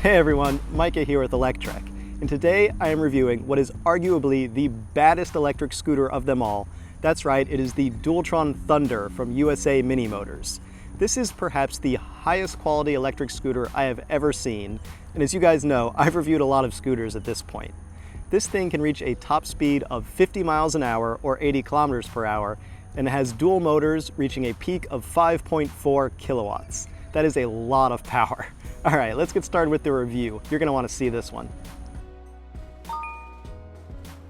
Hey everyone, Micah here with Electrek, and today I am reviewing what is arguably the baddest electric scooter of them all. That's right, it is the Dualtron Thunder from USAMinimotors. This is perhaps the highest quality electric scooter I have ever seen, and as you guys know, I've reviewed a lot of scooters at this point. This thing can reach a top speed of 50 miles an hour or 80 kilometers per hour, and it has dual motors reaching a peak of 5.4 kilowatts. That is a lot of power. All right, let's get started with the review. You're gonna wanna see this one.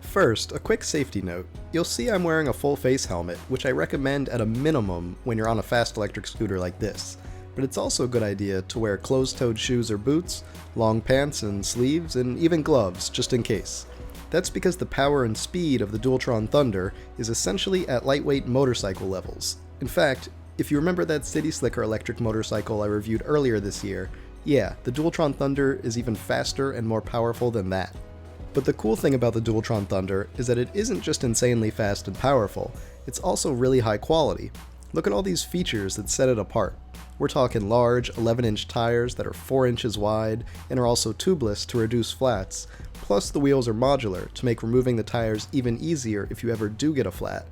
First, a quick safety note. You'll see I'm wearing a full face helmet, which I recommend at a minimum when you're on a fast electric scooter like this. But it's also a good idea to wear closed-toed shoes or boots, long pants and sleeves, and even gloves, just in case. That's because the power and speed of the Dualtron Thunder is essentially at lightweight motorcycle levels. In fact, if you remember that City Slicker electric motorcycle I reviewed earlier this year, yeah, the Dualtron Thunder is even faster and more powerful than that. But the cool thing about the Dualtron Thunder is that it isn't just insanely fast and powerful, it's also really high quality. Look at all these features that set it apart. We're talking large 11-inch tires that are 4 inches wide and are also tubeless to reduce flats, plus the wheels are modular to make removing the tires even easier if you ever do get a flat.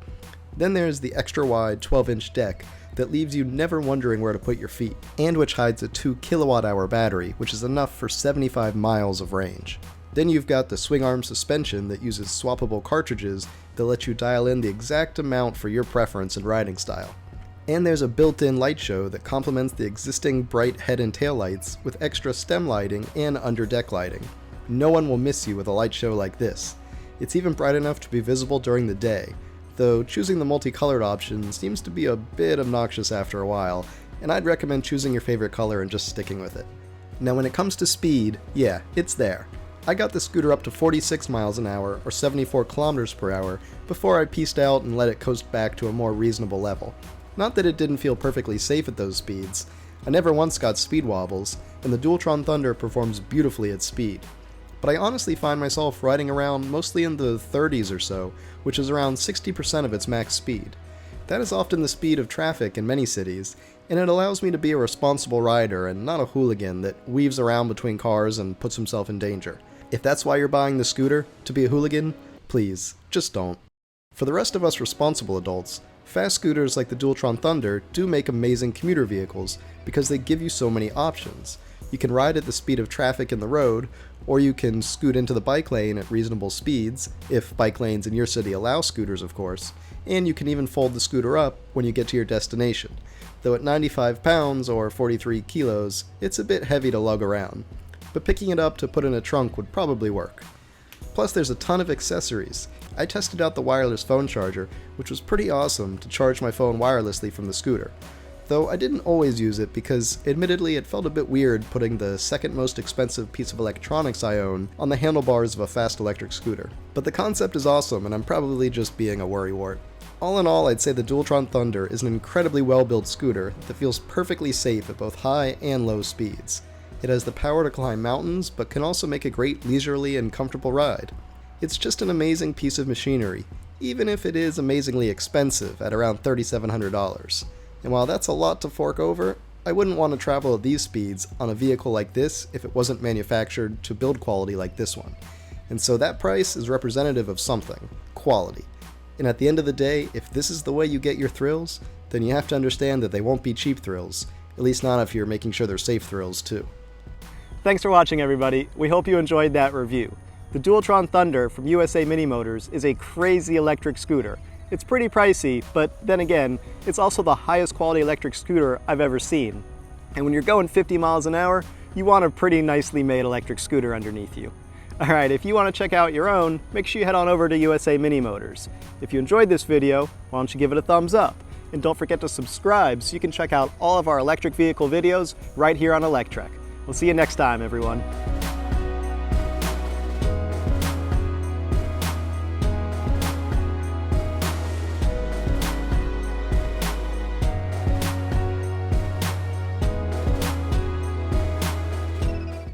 Then there's the extra wide 12-inch deck that leaves you never wondering where to put your feet, and which hides a 2 kilowatt-hour battery, which is enough for 75 miles of range. Then you've got the swing arm suspension that uses swappable cartridges that let you dial in the exact amount for your preference and riding style. And there's a built-in light show that complements the existing bright head and tail lights with extra stem lighting and under-deck lighting. No one will miss you with a light show like this. It's even bright enough to be visible during the day, though choosing the multicolored option seems to be a bit obnoxious after a while, and I'd recommend choosing your favorite color and just sticking with it. Now when it comes to speed, yeah, it's there. I got the scooter up to 46 miles an hour or 74 kilometers per hour before I pieced out and let it coast back to a more reasonable level. Not that it didn't feel perfectly safe at those speeds. I never once got speed wobbles, and the Dualtron Thunder performs beautifully at speed. But I honestly find myself riding around mostly in the 30s or so, which is around 60% of its max speed. That is often the speed of traffic in many cities, and it allows me to be a responsible rider and not a hooligan that weaves around between cars and puts himself in danger. If that's why you're buying the scooter, to be a hooligan, please, just don't. For the rest of us responsible adults, fast scooters like the Dualtron Thunder do make amazing commuter vehicles because they give you so many options. You can ride at the speed of traffic in the road, or you can scoot into the bike lane at reasonable speeds, if bike lanes in your city allow scooters of course, and you can even fold the scooter up when you get to your destination, though at 95 pounds or 43 kilos, it's a bit heavy to lug around, but picking it up to put in a trunk would probably work. Plus there's a ton of accessories. I tested out the wireless phone charger, which was pretty awesome to charge my phone wirelessly from the scooter. Though I didn't always use it because, admittedly, it felt a bit weird putting the second most expensive piece of electronics I own on the handlebars of a fast electric scooter. But the concept is awesome, and I'm probably just being a worrywart. All in all, I'd say the Dualtron Thunder is an incredibly well-built scooter that feels perfectly safe at both high and low speeds. It has the power to climb mountains, but can also make a great leisurely and comfortable ride. It's just an amazing piece of machinery, even if it is amazingly expensive at around $3,700. And while that's a lot to fork over, I wouldn't want to travel at these speeds on a vehicle like this if it wasn't manufactured to build quality like this one. And so that price is representative of something: quality. And at the end of the day, if this is the way you get your thrills, then you have to understand that they won't be cheap thrills, at least not if you're making sure they're safe thrills too. Thanks for watching everybody. We hope you enjoyed that review. The Dualtron Thunder from USAMinimotors is a crazy electric scooter. It's pretty pricey, but then again, it's also the highest quality electric scooter I've ever seen. And when you're going 50 miles an hour, you want a pretty nicely made electric scooter underneath you. Alright, if you want to check out your own, make sure you head on over to USAMinimotors. If you enjoyed this video, why don't you give it a thumbs up? And don't forget to subscribe so you can check out all of our electric vehicle videos right here on Electrek. We'll see you next time, everyone.